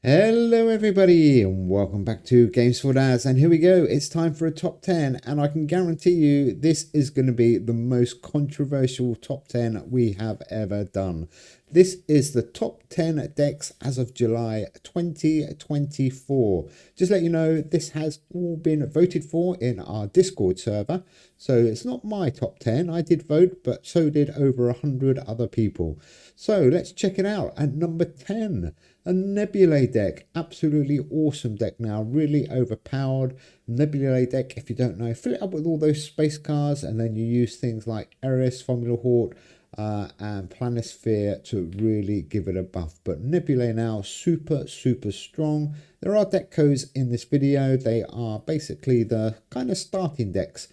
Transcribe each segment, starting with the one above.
Hello everybody and welcome back to Games for Dads, and here we go. It's time for a top 10, and I can guarantee you this is going to be the most controversial top 10 we have ever done. This is the top 10 decks as of July 2024. Just let you know, this has all been voted for in our Discord server, so it's not my top 10. I did vote, but so did over 100 other people. So let's check it out. At number 10, a Nebula deck. Absolutely awesome deck now, really overpowered. Nebula deck, if you don't know, fill it up with all those space cards, and then you use things like Eris, Formula Hort, and Planisphere to really give it a buff. But Nebula now super strong. There are deck codes in this video. They are basically the kind of starting decks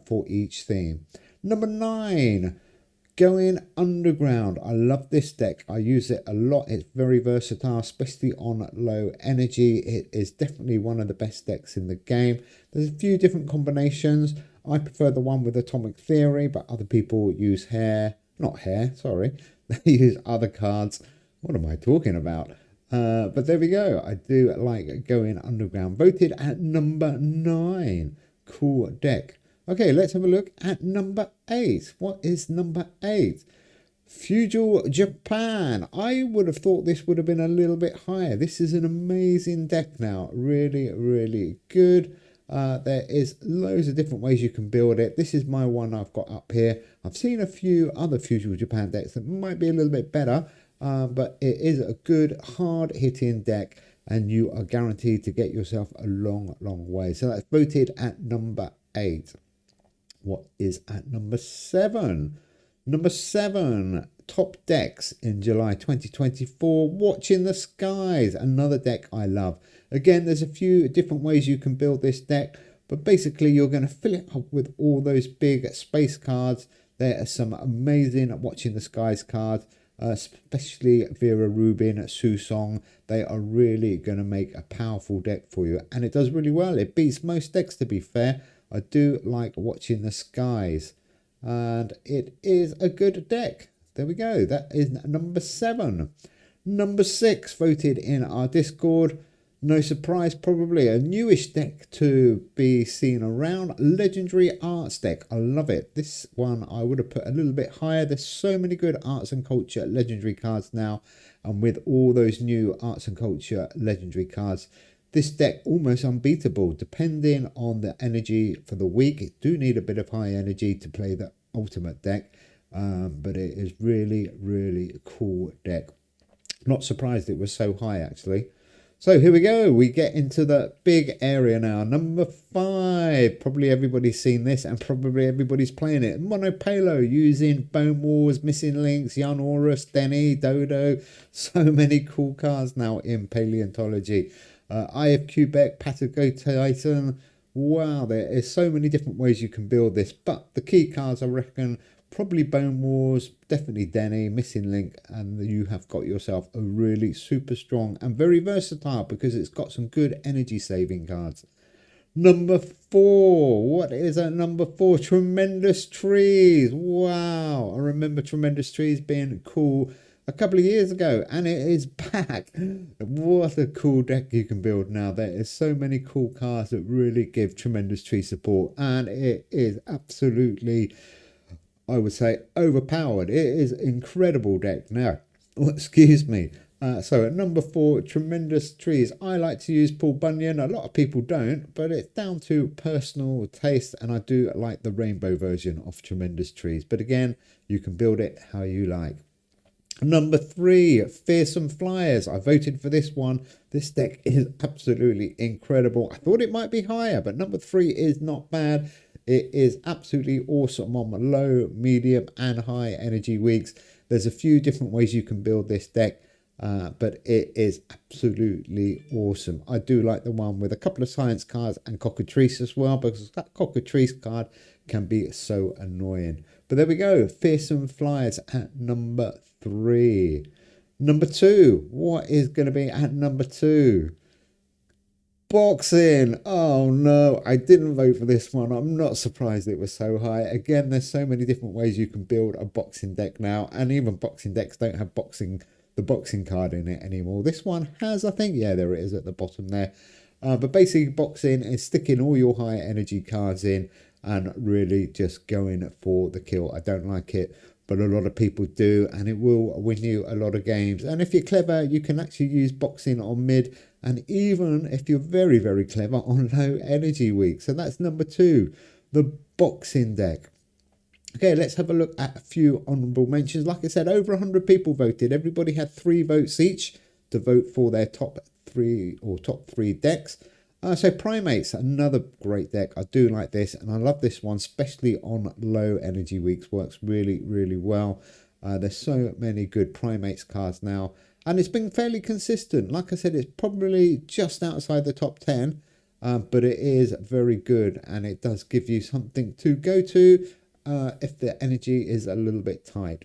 for each theme. Number 9, Going Underground. I love this deck. I use it a lot. It's very versatile, especially on low energy. It is definitely one of the best decks in the game. There's a few different combinations. I prefer the one with Atomic Theory, but other people use they use other cards. What am I talking about? But there we go. I do like Going Underground. Voted at number 9. Cool deck. Okay, let's have a look at number 8. What is number 8? Fusal Japan. I would have thought this would have been a little bit higher. This is an amazing deck now. Really good. There is loads of different ways you can build it. This is my one I've got up here. I've seen a few other Fusal Japan decks that might be a little bit better, but it is a good, hard-hitting deck, and you are guaranteed to get yourself a long way. So that's voted at number 8. What is at number 7? Number 7, top decks in July 2024. Watching the Skies, another deck I love. Again, there's a few different ways you can build this deck, but basically you're going to fill it up with all those big space cards. There are some amazing Watching the Skies cards, especially Vera Rubin, Susong. They are really going to make a powerful deck for you, and it does really well. It beats most decks, to be fair. I do like Watching the Skies, and it is a good deck. There we go. That is number 7. Number 6, voted in our Discord. No surprise, probably a newish deck to be seen around. Legendary Arts deck. I love it. This one I would have put a little bit higher. There's so many good Arts and Culture Legendary cards now, and with all those new Arts and Culture Legendary cards, this deck almost unbeatable, depending on the energy for the week. It do need a bit of high energy to play the ultimate deck, but it is really cool deck. Not surprised it was so high, actually. So here we go. We get into the big area now. Number 5. Probably everybody's seen this, and probably everybody's playing it. Monopo, using Bone Wars, Missing Links, Jan Horus, Denny, Dodo. So many cool cards now in Paleontology. Eye of Quebec, Patago Titan. Wow, there is so many different ways you can build this, but the key cards, I reckon, probably Bone Wars, definitely Denny, Missing Link, and you have got yourself a really super strong and very versatile, because it's got some good energy saving cards. Number 4. What is at number 4? Tremendous Trees. Wow, I remember Tremendous Trees being cool a couple of years ago, and it is back. What a cool deck you can build now. There is so many cool cards that really give Tremendous Tree support, and it is absolutely, I would say, overpowered. It is an incredible deck now. Oh, excuse me. So at number 4, Tremendous Trees. I like to use Paul Bunyan. A lot of people don't, but it's down to personal taste, and I do like the rainbow version of Tremendous Trees. But again, you can build it how you like. Number 3, Fearsome Flyers. I voted for this one. This deck is absolutely incredible. I thought it might be higher, but number 3 is not bad. It is absolutely awesome on low, medium, and high energy weeks. There's a few different ways you can build this deck, but it is absolutely awesome. I do like the one with a couple of science cards and Cockatrice as well, because that Cockatrice card can be so annoying. But there we go. Fearsome Flyers at number 3. Number 2. What is going to be at number 2? Boxing. Oh no, I didn't vote for this one. I'm not surprised it was so high. Again, there's so many different ways you can build a boxing deck now, and even boxing decks don't have boxing the boxing card in it anymore. This one has, I think, yeah, there it is at the bottom there. But basically, boxing is sticking all your high energy cards in and really just going for the kill. I don't like it, but a lot of people do, and it will win you a lot of games. And if you're clever, you can actually use boxing on mid, and even if you're very, very clever, on low energy week. So that's number 2, the boxing deck. Okay, let's have a look at a few honourable mentions. Like I said, over 100 people voted. Everybody had 3 votes each to vote for their top 3 decks. So primates, another great deck. I do like this, and I love this one, especially on low energy weeks. Works really, really well. There's so many good primates cards now, and it's been fairly consistent. Like I said, it's probably just outside the top 10, but it is very good, and it does give you something to go to if the energy is a little bit tight.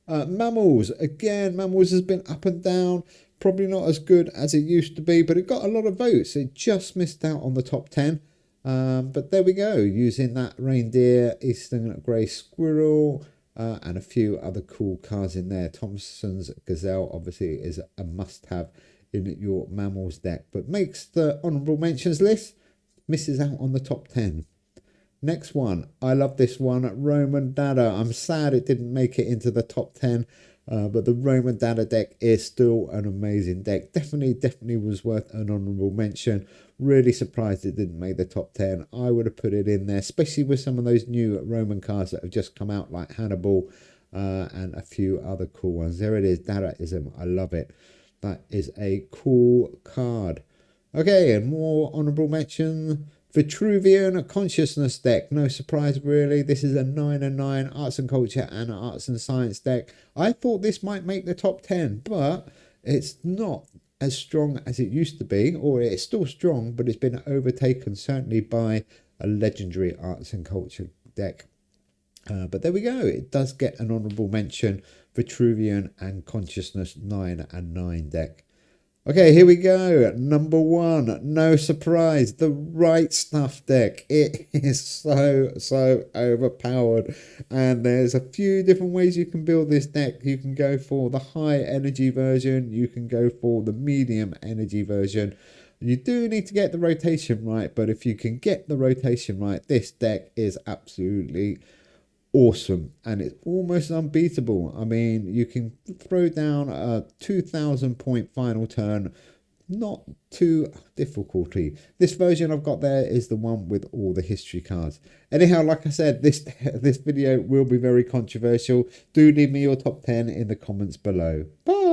Mammals, again, mammals has been up and down. Probably not as good as it used to be, but it got a lot of votes. It just missed out on the top 10. But there we go, using that reindeer, eastern grey squirrel, and a few other cool cards in there. Thompson's gazelle obviously is a must-have in your mammals deck, but makes the honourable mentions list, misses out on the top 10. Next one, I love this one, Roman Dada. I'm sad it didn't make it into the top 10, but the Roman Dada deck is still an amazing deck. Definitely was worth an honourable mention. Really surprised it didn't make the top 10. I would have put it in there, especially with some of those new Roman cards that have just come out, like Hannibal and a few other cool ones. There it is, Dadaism. I love it. That is a cool card. Okay, and more honourable mention. Vitruvian Consciousness deck. No surprise, really. This is a 9/9 arts and culture and arts and science deck. I thought this might make the top 10, but it's not as strong as it used to be, or it's still strong, but it's been overtaken certainly by a legendary arts and culture deck. But there we go. It does get an honourable mention. Vitruvian and Consciousness 9/9 deck. Okay, here we go. Number 1, no surprise, the Right Stuff deck. It is so overpowered, and there's a few different ways you can build this deck. You can go for the high energy version, you can go for the medium energy version. You do need to get the rotation right, but if you can get the rotation right, this deck is absolutely awesome, and it's almost unbeatable. I mean, you can throw down a 2,000 point final turn, not too difficulty. This version I've got there is the one with all the history cards. Anyhow, like I said, this video will be very controversial. Do leave me your top 10 in the comments below. Bye.